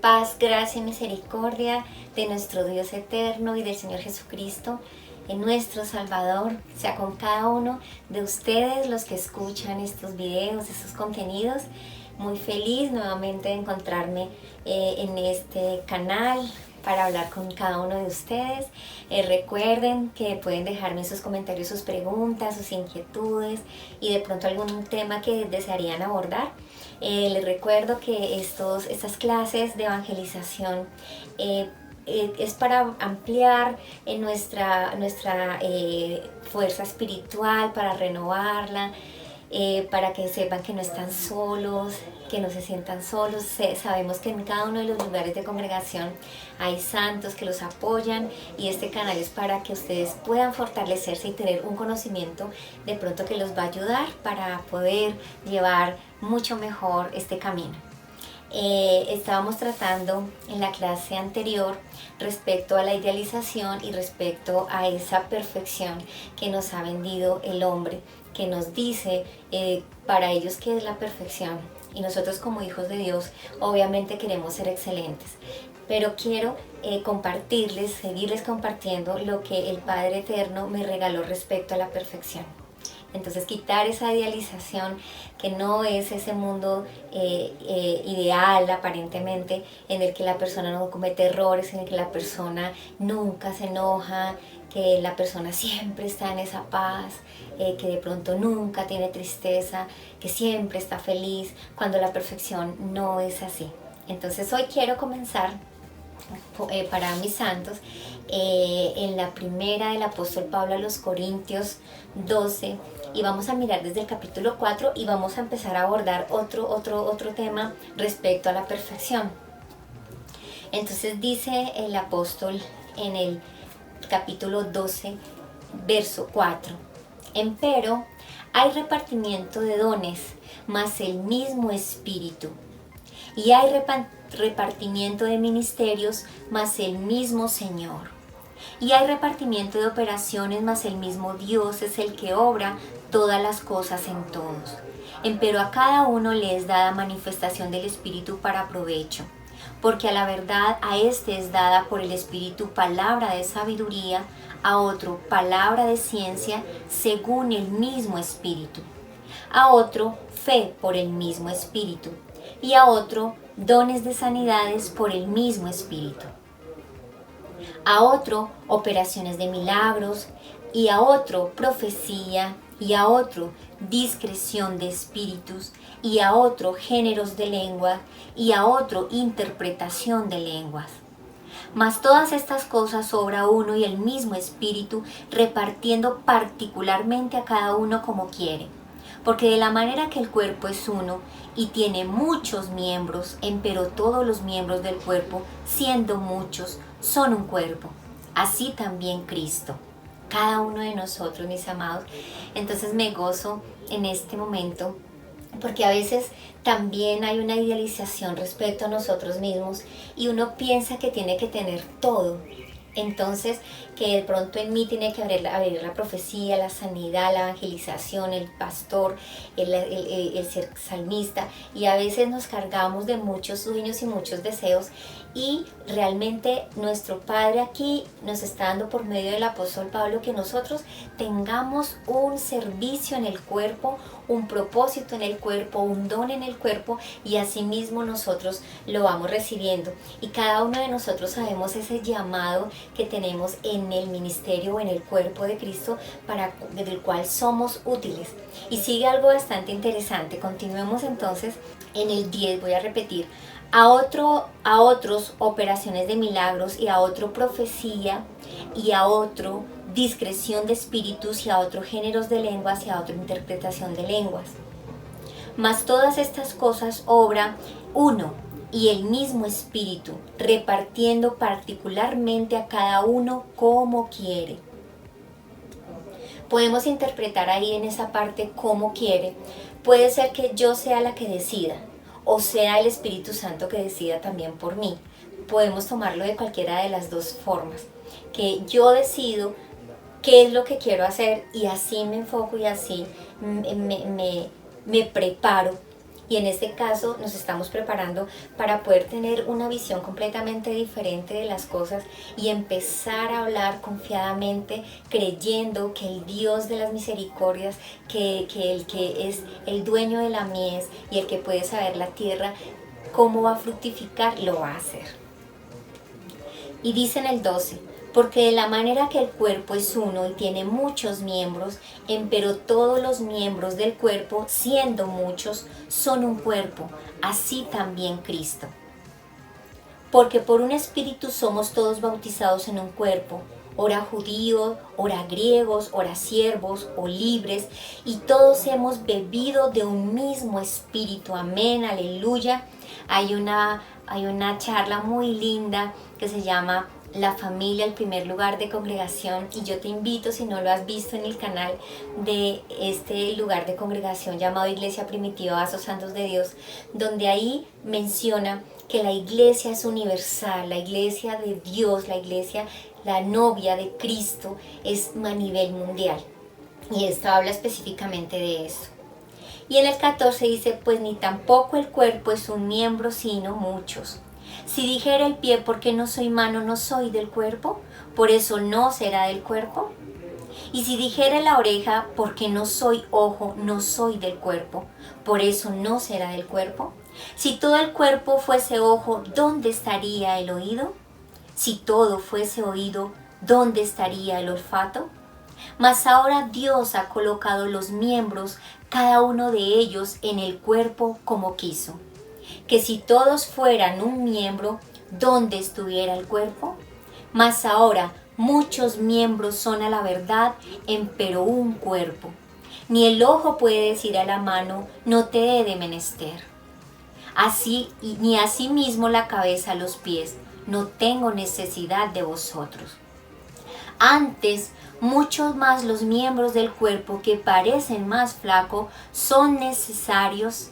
Paz, gracia y misericordia de nuestro Dios eterno y del Señor Jesucristo, en nuestro Salvador, sea con cada uno de ustedes los que escuchan estos videos, estos contenidos. Muy feliz nuevamente de encontrarme en este canal para hablar con cada uno de ustedes. Recuerden que pueden dejarme sus comentarios, sus preguntas, sus inquietudes y de pronto algún tema que desearían abordar. Les recuerdo que estas clases de evangelización es para ampliar nuestra fuerza espiritual, para renovarla, para que sepan que no están solos, que no se sientan solos. Sabemos que en cada uno de los lugares de congregación hay santos que los apoyan y este canal es para que ustedes puedan fortalecerse y tener un conocimiento de pronto que los va a ayudar para poder llevar mucho mejor este camino. Estábamos tratando en la clase anterior respecto a la idealización y respecto a esa perfección que nos ha vendido el hombre, que nos dice para ellos qué es la perfección, y nosotros como hijos de Dios obviamente queremos ser excelentes, pero quiero seguirles compartiendo lo que el Padre Eterno me regaló respecto a la perfección. Entonces quitar esa idealización que no es ese mundo ideal aparentemente, en el que la persona no comete errores, en el que la persona nunca se enoja, que la persona siempre está en esa paz, que de pronto nunca tiene tristeza, que siempre está feliz, cuando la perfección no es así. Entonces hoy quiero comenzar para mis santos en la primera del apóstol Pablo a los Corintios 12, y vamos a mirar desde el capítulo 4 y vamos a empezar a abordar otro tema respecto a la perfección. Entonces dice el apóstol en el capítulo 12, verso 4: empero hay repartimiento de dones, mas el mismo Espíritu. Y hay repartimiento de ministerios, mas el mismo Señor. Y hay repartimiento de operaciones, mas el mismo Dios es el que obra todas las cosas en todos. Empero a cada uno le es dada manifestación del Espíritu para provecho. Porque a la verdad a este es dada por el Espíritu palabra de sabiduría, a otro palabra de ciencia según el mismo Espíritu, a otro fe por el mismo Espíritu, y a otro dones de sanidades por el mismo Espíritu, a otro operaciones de milagros, y a otro profecía, y a otro discreción de espíritus, y a otro géneros de lengua, y a otro interpretación de lenguas. Mas todas estas cosas obra uno y el mismo Espíritu, repartiendo particularmente a cada uno como quiere. Porque de la manera que el cuerpo es uno y tiene muchos miembros, empero todos los miembros del cuerpo, siendo muchos, son un cuerpo. Así también Cristo. Cada uno de nosotros, mis amados. Entonces me gozo en este momento, porque a veces también hay una idealización respecto a nosotros mismos y uno piensa que tiene que tener todo. Entonces, que de pronto en mí tiene que haber la profecía, la sanidad, la evangelización, el pastor, el ser salmista, y a veces nos cargamos de muchos sueños y muchos deseos, y realmente nuestro Padre aquí nos está dando por medio del apóstol Pablo que nosotros tengamos un servicio en el cuerpo, un propósito en el cuerpo, un don en el cuerpo, y asimismo nosotros lo vamos recibiendo. Y cada uno de nosotros sabemos ese llamado que tenemos en el ministerio o en el cuerpo de Cristo, del cual somos útiles. Y sigue algo bastante interesante. Continuemos entonces en el 10, voy a repetir: a otros operaciones de milagros, y a otro profecía, y a otro discreción de espíritus, y a otro géneros de lenguas, y a otro interpretación de lenguas. Mas todas estas cosas obra uno y el mismo Espíritu, repartiendo particularmente a cada uno como quiere. Podemos interpretar ahí en esa parte como quiere. Puede ser que yo sea la que decida, o sea el Espíritu Santo que decida también por mí. Podemos tomarlo de cualquiera de las dos formas, que yo decido qué es lo que quiero hacer y así me enfoco y así me preparo Y en este caso nos estamos preparando para poder tener una visión completamente diferente de las cosas y empezar a hablar confiadamente, creyendo que el Dios de las misericordias, que el que es el dueño de la mies y el que puede saber la tierra, cómo va a fructificar, lo va a hacer. Y dice en el 12, porque de la manera que el cuerpo es uno y tiene muchos miembros, empero todos los miembros del cuerpo, siendo muchos, son un cuerpo, así también Cristo. Porque por un espíritu somos todos bautizados en un cuerpo, ora judíos, ora griegos, ora siervos o libres, y todos hemos bebido de un mismo espíritu. Amén, aleluya. Hay una charla muy linda que se llama La familia, el primer lugar de congregación, y yo te invito, si no lo has visto, en el canal de este lugar de congregación llamado Iglesia Primitiva Vasos Santos de Dios, donde ahí menciona que la iglesia es universal, la iglesia de Dios, la iglesia, la novia de Cristo, es a nivel mundial. Y esto habla específicamente de eso. Y en el 14 dice, pues ni tampoco el cuerpo es un miembro, sino muchos. Si dijera el pie, porque no soy mano, no soy del cuerpo, por eso no será del cuerpo. Y si dijera la oreja, porque no soy ojo, no soy del cuerpo, por eso no será del cuerpo. Si todo el cuerpo fuese ojo, ¿dónde estaría el oído? Si todo fuese oído, ¿dónde estaría el olfato? Mas ahora Dios ha colocado los miembros, cada uno de ellos, en el cuerpo como quiso. Que si todos fueran un miembro, ¿dónde estuviera el cuerpo? Mas ahora muchos miembros son a la verdad, empero un cuerpo. Ni el ojo puede decir a la mano, no te he de menester. Así, ni asimismo la cabeza a los pies, no tengo necesidad de vosotros. Antes, muchos más los miembros del cuerpo que parecen más flacos son necesarios,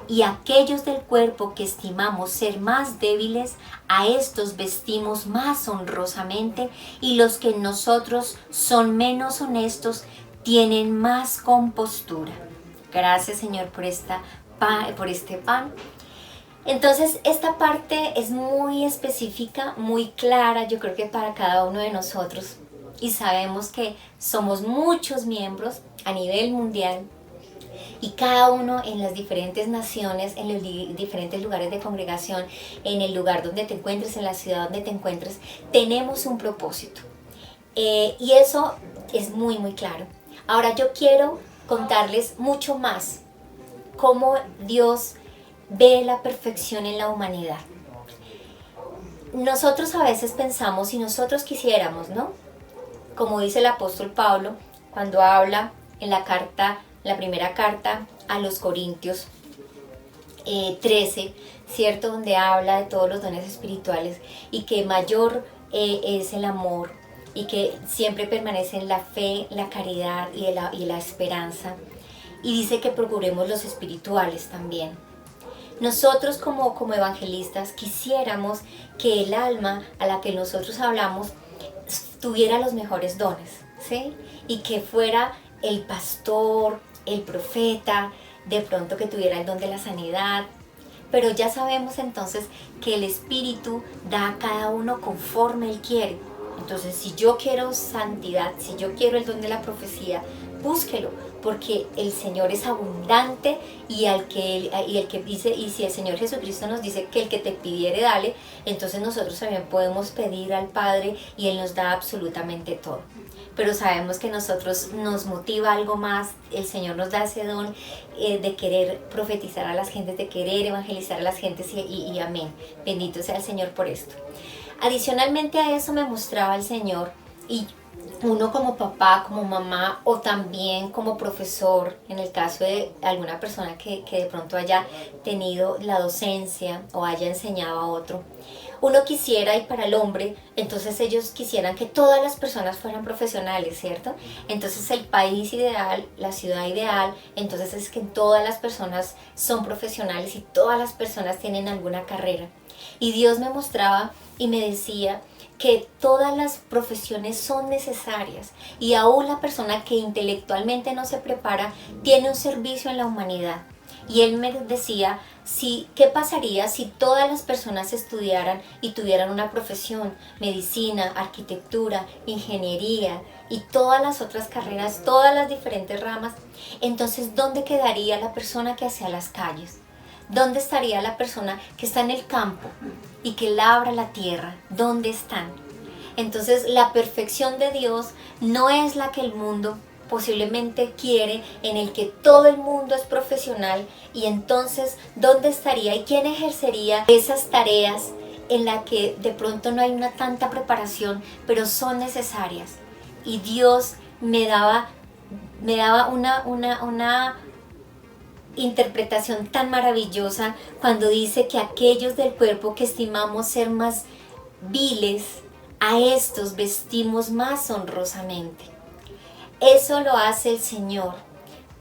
y aquellos del cuerpo que estimamos ser más débiles, a estos vestimos más honrosamente, y los que en nosotros son menos honestos tienen más compostura. Gracias, Señor, por este pan. Entonces, esta parte es muy específica, muy clara, yo creo que para cada uno de nosotros. Y sabemos que somos muchos miembros a nivel mundial, y cada uno en las diferentes naciones, en los diferentes lugares de congregación, en el lugar donde te encuentres, en la ciudad donde te encuentres, tenemos un propósito. Y eso es muy, muy claro. Ahora yo quiero contarles mucho más cómo Dios ve la perfección en la humanidad. Nosotros a veces pensamos, si nosotros quisiéramos, ¿no? Como dice el apóstol Pablo cuando habla en la primera carta a los Corintios 13, ¿cierto? Donde habla de todos los dones espirituales y que mayor es el amor y que siempre permanecen la fe, la caridad y la esperanza. Y dice que procuremos los espirituales también. Nosotros como evangelistas quisiéramos que el alma a la que nosotros hablamos tuviera los mejores dones, ¿sí? Y que fuera el pastor, el profeta, de pronto que tuviera el don de la sanidad. Pero ya sabemos entonces que el Espíritu da a cada uno conforme Él quiere. Entonces, si yo quiero santidad, si yo quiero el don de la profecía, búsquelo, porque el Señor es abundante y el que dice, y si el Señor Jesucristo nos dice que el que te pidiere dale, entonces nosotros también podemos pedir al Padre y Él nos da absolutamente todo. Pero sabemos que nosotros nos motiva algo más, el Señor nos da ese don de querer profetizar a las gentes, de querer evangelizar a las gentes y amén. Bendito sea el Señor por esto. Adicionalmente a eso me mostraba el Señor, y uno como papá, como mamá o también como profesor, en el caso de alguna persona que de pronto haya tenido la docencia o haya enseñado a otro, uno quisiera, y para el hombre, entonces ellos quisieran que todas las personas fueran profesionales, ¿cierto? Entonces el país ideal, la ciudad ideal, entonces es que todas las personas son profesionales y todas las personas tienen alguna carrera. Y Dios me mostraba y me decía que todas las profesiones son necesarias, y aún la persona que intelectualmente no se prepara tiene un servicio en la humanidad. Y él me decía, ¿qué pasaría si todas las personas estudiaran y tuvieran una profesión? Medicina, arquitectura, ingeniería y todas las otras carreras, todas las diferentes ramas. Entonces, ¿dónde quedaría la persona que hacía las calles? ¿Dónde estaría la persona que está en el campo y que labra la tierra? ¿Dónde están? Entonces, la perfección de Dios no es la que el mundo posiblemente quiere, en el que todo el mundo es profesional, y entonces ¿dónde estaría y quién ejercería esas tareas en la que de pronto no hay una tanta preparación, pero son necesarias? Y Dios me daba una interpretación tan maravillosa cuando dice que aquellos del cuerpo que estimamos ser más viles, a estos vestimos más honrosamente. Eso lo hace el Señor.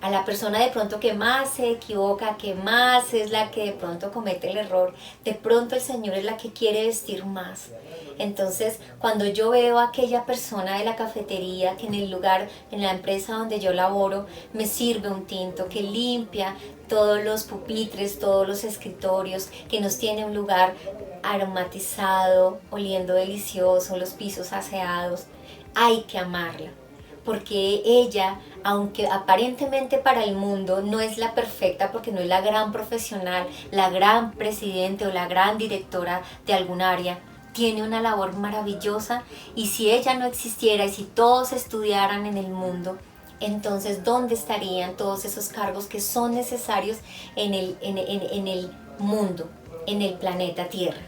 A la persona de pronto que más se equivoca, que más es la que de pronto comete el error, de pronto el Señor es la que quiere vestir más. Entonces, cuando yo veo a aquella persona de la cafetería que en el lugar, en la empresa donde yo laboro, me sirve un tinto, que limpia todos los pupitres, todos los escritorios, que nos tiene un lugar aromatizado, oliendo delicioso, los pisos aseados, hay que amarla. Porque ella, aunque aparentemente para el mundo no es la perfecta, porque no es la gran profesional, la gran presidente o la gran directora de algún área, tiene una labor maravillosa. Y si ella no existiera y si todos estudiaran en el mundo, entonces ¿dónde estarían todos esos cargos que son necesarios en el mundo, en el planeta Tierra?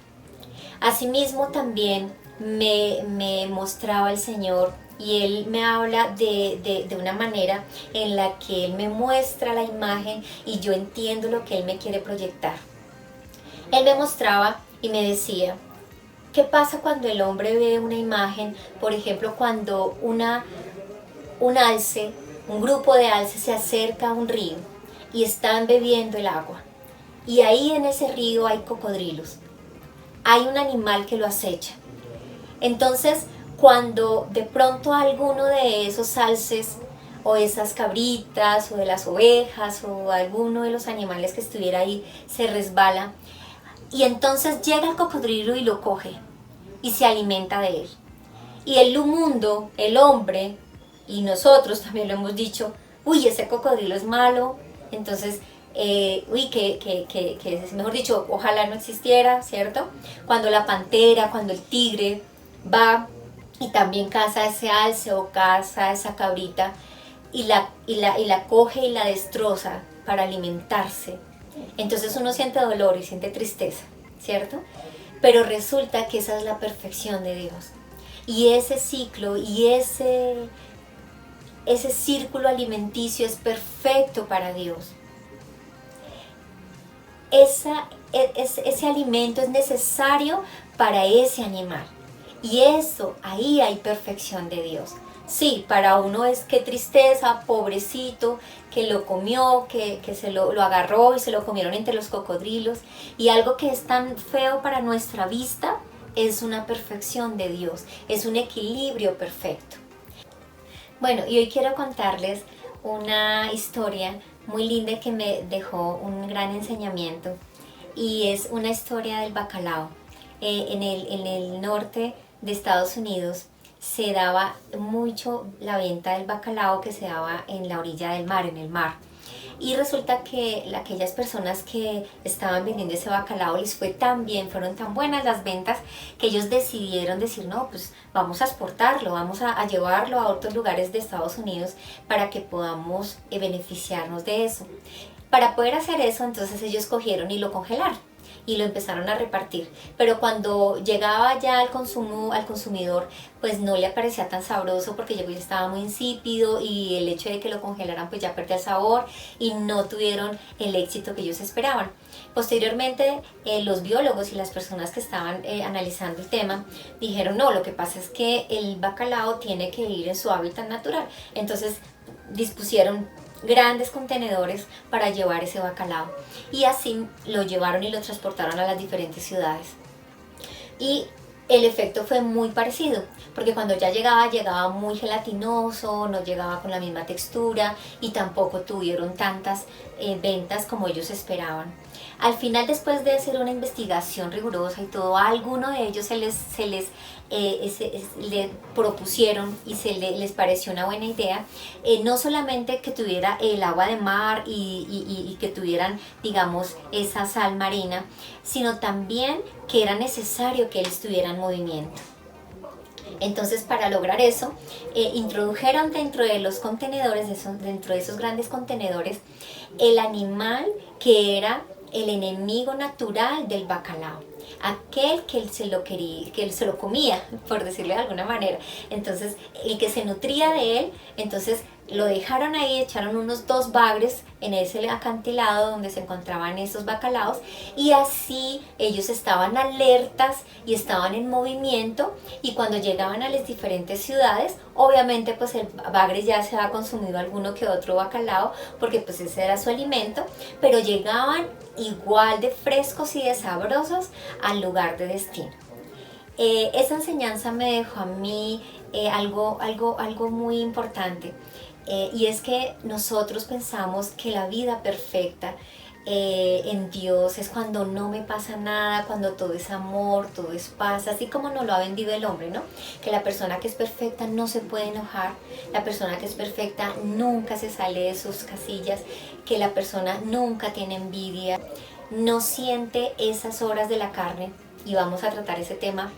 Asimismo también me mostraba el Señor, y Él me habla de una manera en la que Él me muestra la imagen y yo entiendo lo que Él me quiere proyectar. Él me mostraba y me decía, ¿qué pasa cuando el hombre ve una imagen? Por ejemplo, cuando un grupo de alces se acerca a un río y están bebiendo el agua. Y ahí en ese río hay cocodrilos. Hay un animal que lo acecha. Entonces, cuando de pronto alguno de esos alces o esas cabritas o de las ovejas o alguno de los animales que estuviera ahí se resbala, y entonces llega el cocodrilo y lo coge y se alimenta de él. Y el mundo, el hombre, y nosotros también lo hemos dicho, uy, ese cocodrilo es malo, entonces que mejor dicho, ojalá no existiera, ¿cierto? Cuando la pantera, cuando el tigre va y también caza ese alce o caza esa cabrita y la coge y la destroza para alimentarse, entonces uno siente dolor y siente tristeza, ¿cierto? Pero resulta que esa es la perfección de Dios, y ese ciclo y ese círculo alimenticio es perfecto para Dios. Ese alimento es necesario para ese animal, y eso, ahí hay perfección de Dios. Sí, para uno es qué tristeza, pobrecito, que lo comió, que se lo agarró y se lo comieron entre los cocodrilos, y algo que es tan feo para nuestra vista es una perfección de Dios, es un equilibrio perfecto. Bueno, y hoy quiero contarles una historia muy linda que me dejó un gran enseñamiento, y es una historia del bacalao. En el norte de Estados Unidos se daba mucho la venta del bacalao, que se daba en la orilla del mar, en el mar. Y resulta que aquellas personas que estaban vendiendo ese bacalao les fue tan bien, fueron tan buenas las ventas, que ellos decidieron decir, no, pues vamos a exportarlo, vamos a llevarlo a otros lugares de Estados Unidos para que podamos beneficiarnos de eso. Para poder hacer eso, entonces ellos cogieron y lo congelaron y lo empezaron a repartir, pero cuando llegaba ya al consumidor, pues no le parecía tan sabroso, porque ya estaba muy insípido, y el hecho de que lo congelaran pues ya perdía el sabor y no tuvieron el éxito que ellos esperaban. Posteriormente, los biólogos y las personas que estaban analizando el tema dijeron, no, lo que pasa es que el bacalao tiene que ir en su hábitat natural. Entonces dispusieron grandes contenedores para llevar ese bacalao, y así lo llevaron y lo transportaron a las diferentes ciudades. Y el efecto fue muy parecido, porque cuando ya llegaba muy gelatinoso, no llegaba con la misma textura y tampoco tuvieron tantas ventas como ellos esperaban. Al final, después de hacer una investigación rigurosa y todo, a alguno de ellos le propusieron y les pareció una buena idea, no solamente que tuviera el agua de mar y que tuvieran, digamos, esa sal marina, sino también que era necesario que él estuviera en movimiento. Entonces, para lograr eso, introdujeron dentro de los contenedores, dentro de esos grandes contenedores, el animal que era el enemigo natural del bacalao, aquel que él se lo quería, que él se lo comía, por decirlo de alguna manera. Entonces, el que se nutría de él, entonces lo dejaron ahí, echaron unos 2 bagres en ese acantilado donde se encontraban esos bacalaos, y así ellos estaban alertas y estaban en movimiento, y cuando llegaban a las diferentes ciudades, obviamente pues el bagre ya se había consumido alguno que otro bacalao, porque pues ese era su alimento, pero llegaban igual de frescos y de sabrosos al lugar de destino. Esa enseñanza me dejó a mí algo muy importante. Y es que nosotros pensamos que la vida perfecta en Dios es cuando no me pasa nada, cuando todo es amor, todo es paz, así como nos lo ha vendido el hombre, ¿no? Que la persona que es perfecta no se puede enojar, la persona que es perfecta nunca se sale de sus casillas, que la persona nunca tiene envidia, no siente esas horas de la carne, y vamos a tratar ese tema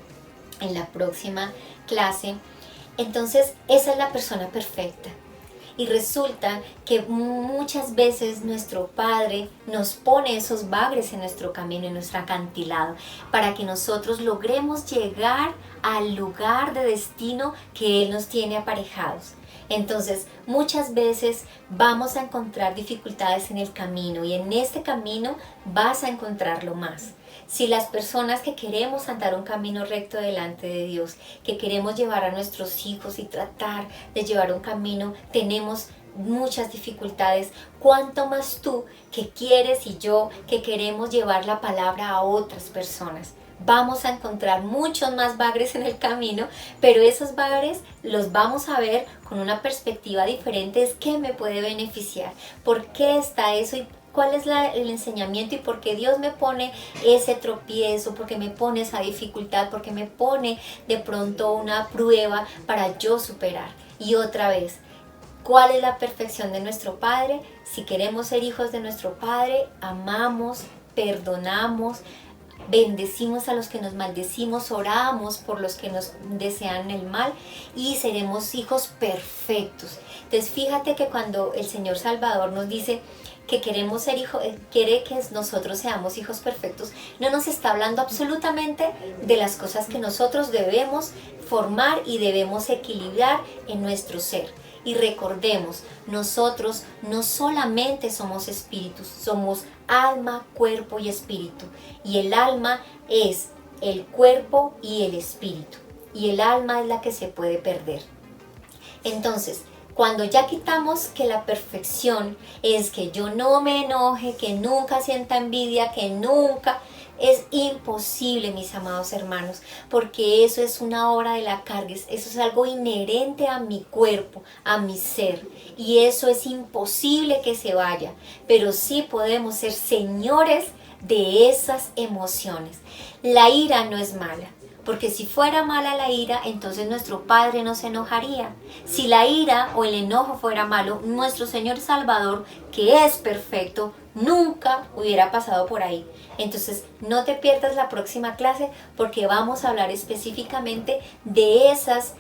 en la próxima clase. Entonces, esa es la persona perfecta. Y resulta que muchas veces nuestro Padre nos pone esos bagres en nuestro camino, en nuestro acantilado, para que nosotros logremos llegar al lugar de destino que Él nos tiene aparejados. Entonces, muchas veces vamos a encontrar dificultades en el camino, y en este camino vas a encontrarlo más. Si las personas que queremos andar un camino recto delante de Dios, que queremos llevar a nuestros hijos y tratar de llevar un camino, tenemos muchas dificultades, ¿cuánto más tú que quieres y yo que queremos llevar la palabra a otras personas? Vamos a encontrar muchos más bagres en el camino, pero esos bagres los vamos a ver con una perspectiva diferente. Es qué me puede beneficiar, por qué está eso y cuál es el enseñamiento, y por qué Dios me pone ese tropiezo, porque me pone esa dificultad, porque me pone de pronto una prueba para yo superar. Y otra vez, ¿cuál es la perfección de nuestro Padre? Si queremos ser hijos de nuestro Padre, amamos, perdonamos, bendecimos a los que nos maldecimos, oramos por los que nos desean el mal, y seremos hijos perfectos. Entonces fíjate que cuando el Señor Salvador nos dice que queremos ser hijos, quiere que nosotros seamos hijos perfectos, no nos está hablando absolutamente de las cosas que nosotros debemos formar y debemos equilibrar en nuestro ser. Y recordemos, nosotros no solamente somos espíritus, somos alma, cuerpo y espíritu. Y el alma es el cuerpo y el espíritu. Y el alma es la que se puede perder. Entonces, cuando ya quitamos que la perfección es que yo no me enoje, que nunca sienta envidia, que nunca... Es imposible, mis amados hermanos, porque eso es una obra de la carne, eso es algo inherente a mi cuerpo, a mi ser, y eso es imposible que se vaya, pero sí podemos ser señores de esas emociones. La ira no es mala, porque si fuera mala la ira, entonces nuestro Padre no se enojaría. Si la ira o el enojo fuera malo, nuestro Señor Salvador, que es perfecto, nunca hubiera pasado por ahí. Entonces no te pierdas la próxima clase, porque vamos a hablar específicamente de esas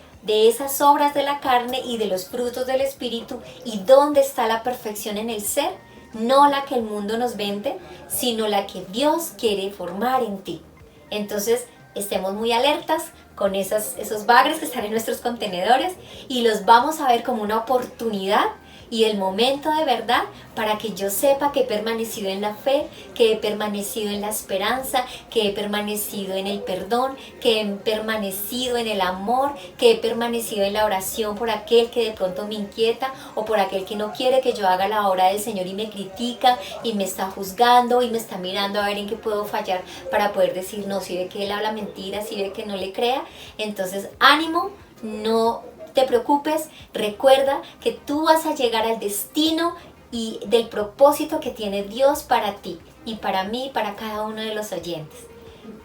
obras de la carne y de los frutos del Espíritu, y dónde está la perfección en el ser, no la que el mundo nos vende, sino la que Dios quiere formar en ti. Entonces estemos muy alertas con esos bagres que están en nuestros contenedores, y los vamos a ver como una oportunidad y el momento de verdad para que yo sepa que he permanecido en la fe, que he permanecido en la esperanza, que he permanecido en el perdón, que he permanecido en el amor, que he permanecido en la oración por aquel que de pronto me inquieta o por aquel que no quiere que yo haga la obra del Señor y me critica y me está juzgando y me está mirando a ver en qué puedo fallar para poder decir no, si ve que él habla mentiras, si ve que no le crea. Entonces ánimo, no te preocupes, recuerda que tú vas a llegar al destino y del propósito que tiene Dios para ti y para mí y para cada uno de los oyentes.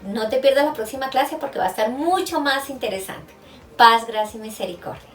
No te pierdas la próxima clase porque va a estar mucho más interesante. Paz, gracia y misericordia.